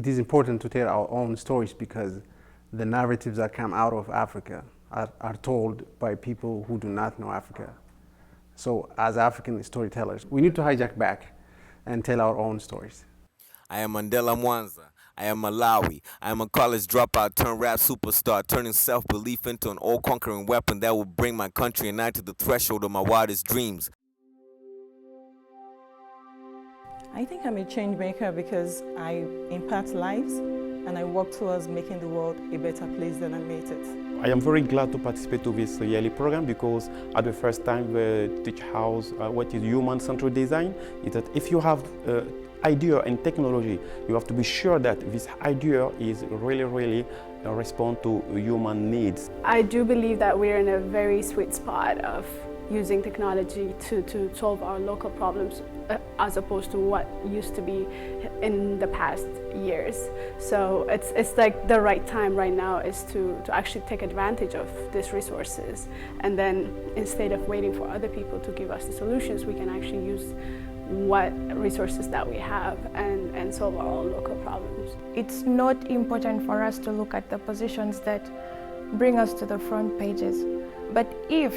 it is important to tell our own stories because the narratives that come out of Africa are told by people who do not know Africa. So as African storytellers, we need to hijack back and tell our own stories. I am Mandela Mwanza. I am Malawi. I am a college dropout turned rap superstar, turning self-belief into an all-conquering weapon that will bring my country and I to the threshold of my wildest dreams. I think I'm a change maker because I impact lives and I work towards making the world a better place than I made it. I am very glad to participate to this yearly program because at the first time we teach how what is human-centered design is that if you have idea and technology, you have to be sure that this idea is really respond to human needs. I do believe that we're in a very sweet spot of using technology to solve our local problems as opposed to what used to be in the past years. So it's like the right time right now is to actually take advantage of these resources, and then instead of waiting for other people to give us the solutions, we can actually use what resources that we have and solve our own local problems. It's not important for us to look at the positions that bring us to the front pages, but if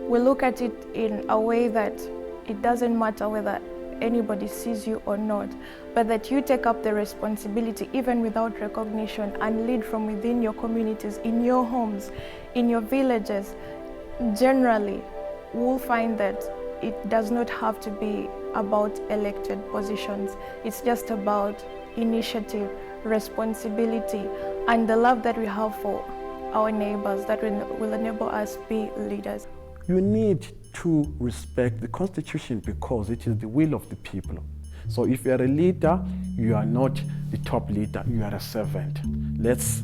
we look at it in a way that it doesn't matter whether anybody sees you or not, but that you take up the responsibility even without recognition and lead from within your communities, in your homes, in your villages, generally, we'll find that it does not have to be about elected positions. It's just about initiative, responsibility, and the love that we have for our neighbors that will enable us be leaders. You need to respect the Constitution because it is the will of the people. So if you are a leader, you are not the top leader, you are a servant. Let's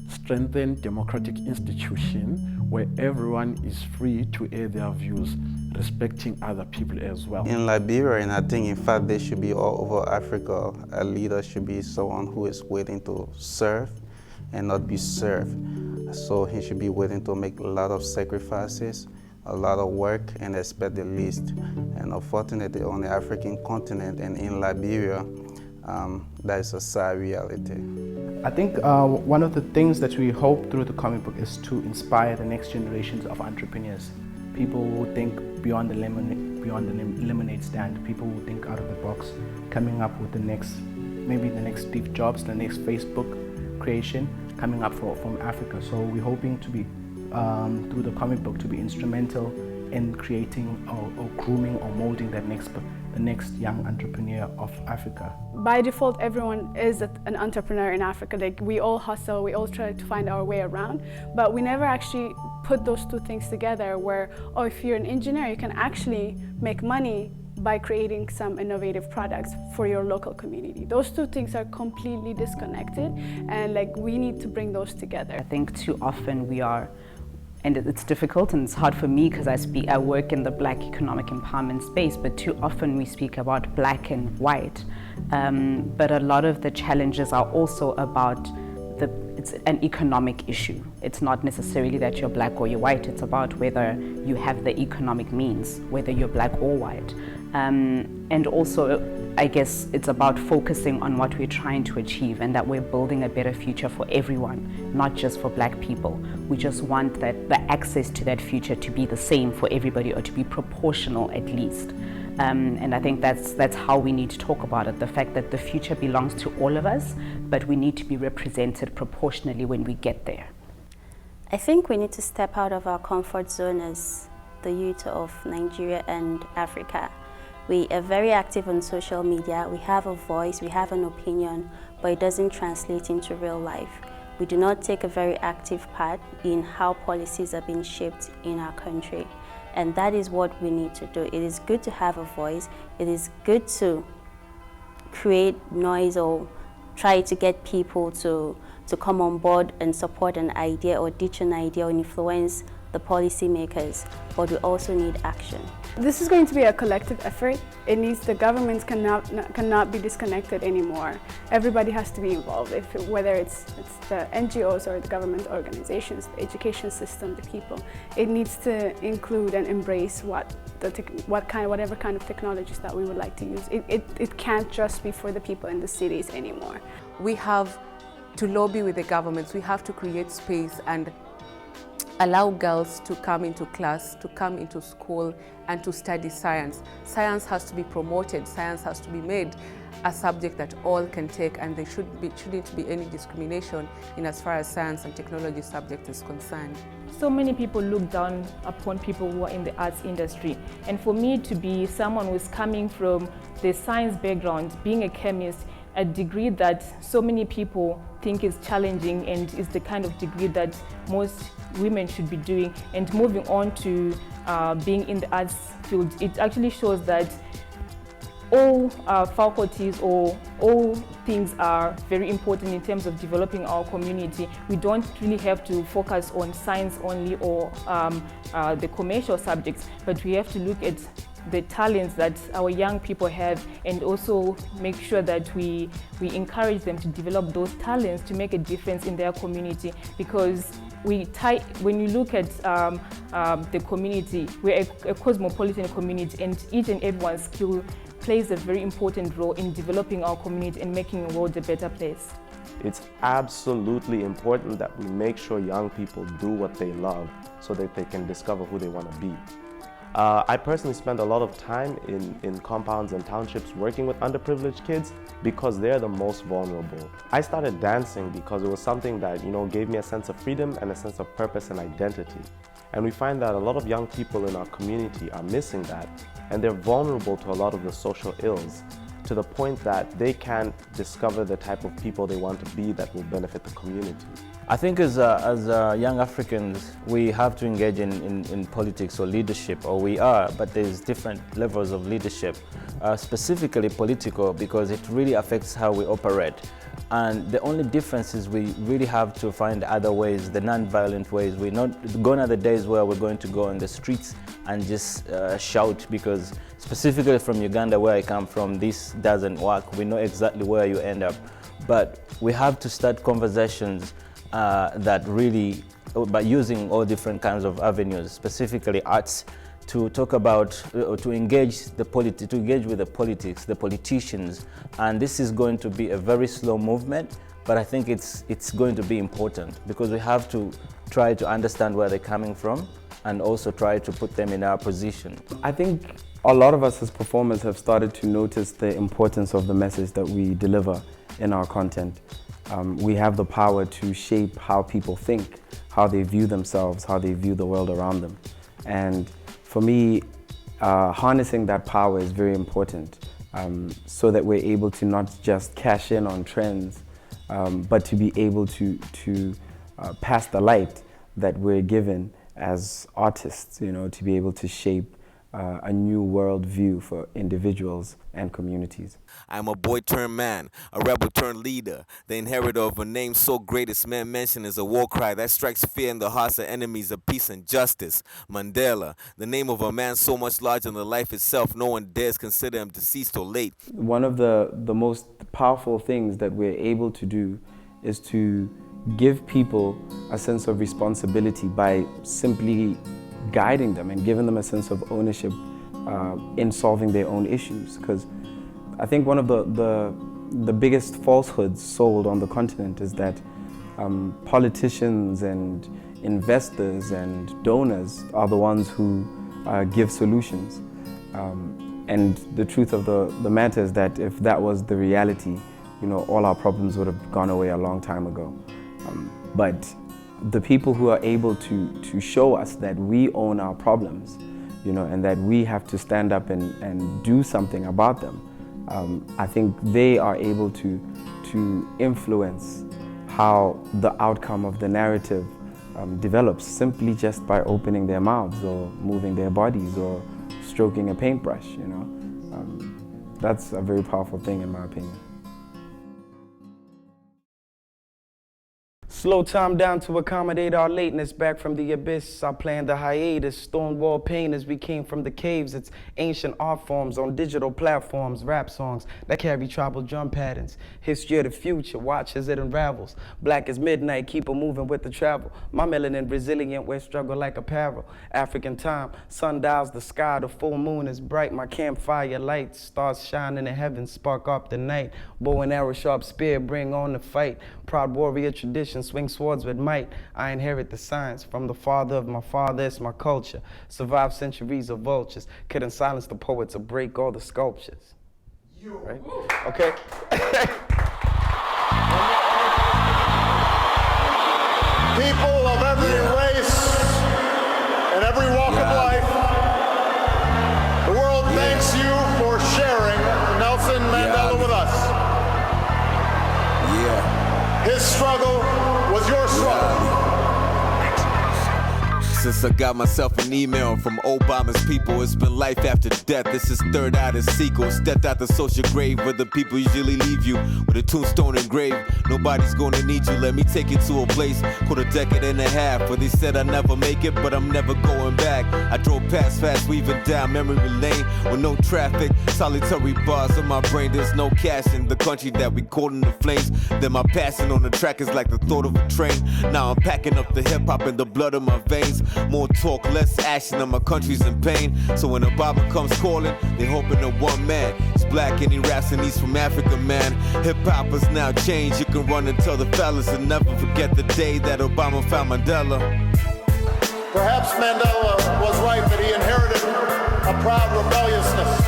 strengthen democratic institutions where everyone is free to air their views, respecting other people as well. In Liberia, and I think in fact they should be all over Africa, a leader should be someone who is willing to serve and not be served. So he should be willing to make a lot of sacrifices, a lot of work, and expect the least. And unfortunately on the African continent and in Liberia, that is a sad reality. I think one of the things that we hope through the comic book is to inspire the next generations of entrepreneurs. People who think beyond the lemonade stand, people who think out of the box, coming up with maybe the next Steve Jobs, the next Facebook creation, coming up from Africa. So we're hoping to be, through the comic book, to be instrumental in creating or grooming or molding the next young entrepreneur of Africa. By default, everyone is an entrepreneur in Africa. Like, we all hustle, we all try to find our way around, but we never actually put those two things together where, oh, if you're an engineer, you can actually make money by creating some innovative products for your local community. Those two things are completely disconnected, and like we need to bring those together. I think too often we are, and it's difficult and it's hard for me because I work in the Black economic empowerment space, but too often we speak about black and white. But a lot of the challenges are also about it's an economic issue. It's not necessarily that you're black or you're white, it's about whether you have the economic means, whether you're black or white. And also, I guess it's about focusing on what we're trying to achieve and that we're building a better future for everyone, not just for black people. We just want that the access to that future to be the same for everybody, or to be proportional at least. And I think that's how we need to talk about it, the fact that the future belongs to all of us, but we need to be represented proportionally when we get there. I think we need to step out of our comfort zone as the youth of Nigeria and Africa. We are very active on social media, we have a voice, we have an opinion, but it doesn't translate into real life. We do not take a very active part in how policies are being shaped in our country. And that is what we need to do. It is good to have a voice. It is good to create noise or try to get people to to come on board and support an idea or ditch an idea or influence the policymakers, but we also need action. This is going to be a collective effort. The governments cannot be disconnected anymore. Everybody has to be involved, whether it's the NGOs or the government organizations, the education system, the people. It needs to include and embrace whatever kind of technologies that we would like to use. It can't just be for the people in the cities anymore. We have to lobby with the governments. We have to create space and allow girls to come into class, to come into school and to study science. Science has to be promoted, science has to be made a subject that all can take, and there shouldn't be any discrimination in as far as science and technology subject is concerned. So many people look down upon people who are in the arts industry. And for me to be someone who's coming from the science background, being a chemist, a degree that so many people think is challenging and is the kind of degree that most women should be doing, and moving on to being in the arts field, it actually shows that all faculties or all things are very important in terms of developing our community. We don't really have to focus on science only or the commercial subjects, but we have to look at the talents that our young people have, and also make sure that we encourage them to develop those talents to make a difference in their community. Because when you look at the community, we're a cosmopolitan community, and each and everyone's skill plays a very important role in developing our community and making the world a better place. It's absolutely important that we make sure young people do what they love so that they can discover who they want to be. I personally spend a lot of time in compounds and townships working with underprivileged kids because they're the most vulnerable. I started dancing because it was something that, gave me a sense of freedom and a sense of purpose and identity. And we find that a lot of young people in our community are missing that, and they're vulnerable to a lot of the social ills, to the point that they can't discover the type of people they want to be that will benefit the community. I think as young Africans, we have to engage in politics or leadership, or we are, but there's different levels of leadership, specifically political, because it really affects how we operate. And the only difference is we really have to find other ways, the non-violent ways. We're not gone are the days where we're going to go on the streets and just shout, because specifically from Uganda, where I come from, this doesn't work. We know exactly where you end up. But we have to start conversations that really, by using all different kinds of avenues, specifically arts, to talk about, to engage with the politics, the politicians. And this is going to be a very slow movement, but I think it's going to be important, because we have to try to understand where they're coming from and also try to put them in our position. I think a lot of us as performers have started to notice the importance of the message that we deliver in our content. We have the power to shape how people think, how they view themselves, how they view the world around them. And for me, harnessing that power is very important, so that we're able to not just cash in on trends, but to be able to pass the light that we're given as artists, to be able to shape a new world view for individuals and communities. I'm a boy turned man, a rebel turned leader, the inheritor of a name so great its men mention is a war cry that strikes fear in the hearts of enemies of peace and justice. Mandela, the name of a man so much larger than life itself, no one dares consider him deceased or late. One of the most powerful things that we're able to do is to give people a sense of responsibility by simply guiding them and giving them a sense of ownership in solving their own issues. Because I think one of the biggest falsehoods sold on the continent is that politicians and investors and donors are the ones who give solutions. And the truth of the matter is that if that was the reality, all our problems would have gone away a long time ago. But the people who are able to show us that we own our problems, and that we have to stand up and do something about them, I think they are able to influence how the outcome of the narrative develops, simply just by opening their mouths or moving their bodies or stroking a paintbrush. That's a very powerful thing in my opinion. Slow time down to accommodate our lateness. Back from the abyss, I planned a hiatus. Stonewall pain as we came from the caves. It's ancient art forms on digital platforms. Rap songs that carry tribal drum patterns. History of the future, watch as it unravels. Black as midnight, keep on moving with the travel. My melanin resilient, wear struggle like apparel. African time, sun dials the sky, the full moon is bright. My campfire lights, stars shine in the heavens, spark up the night. Bow and arrow, sharp spear, bring on the fight. Proud warrior tradition, swing swords with might. I inherit the science from the father of my father, it's my culture. Survive centuries of vultures, couldn't silence the poets or break all the sculptures. Right? Okay. People of every race and every walk of life, the world thanks you for sharing Nelson Mandela with us. His struggle was your struggle. Since I got myself an email from Obama's people, it's been life after death. This is third out of sequel. Stepped out the social grave where the people usually leave you with a tombstone engraved. Nobody's gonna need you. Let me take you to a place called a decade and a half where they said I'd never make it, but I'm never going back. I drove past fast, weaving down memory lane with no traffic, solitary bars on my brain. There's no cash in the country that we caught in the flames. Then my passion on the track is like the thought of a train. Now I'm packing up the hip hop in the blood of my veins. More talk, less action, and my country's in pain. So when Obama comes calling, they hoping that one man is black and he raps and he's from Africa, man. Hip hop has now changed. You can run and tell the fellas and never forget the day that Obama found Mandela. Perhaps Mandela was right that he inherited a proud rebelliousness,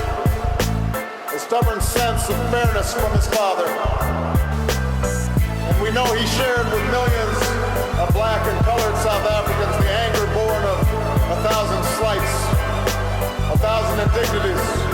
a stubborn sense of fairness from his father. And we know he shared with millions of black and colored South Africans the anger born of 1,000 slights, 1,000 indignities.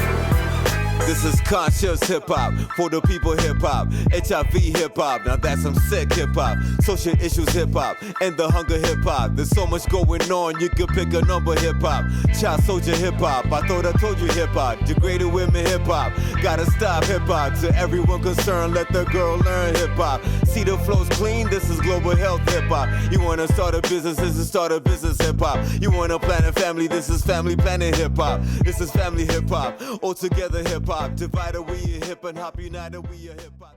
This is conscious hip-hop, for the people hip-hop, HIV hip-hop, now that's some sick hip-hop, social issues hip-hop, and the hunger hip-hop. There's so much going on, you can pick a number hip-hop. Child soldier hip-hop, I thought I told you hip-hop. Degraded women hip-hop, gotta stop hip-hop. To everyone concerned, let the girl learn hip-hop. See the flow's clean, this is global health hip-hop. You wanna start a business, this is start a business hip-hop. You wanna plan a family, this is family planning hip-hop. This is family hip-hop, all together hip-hop. Divided we a hip and hop, united we a hip hop.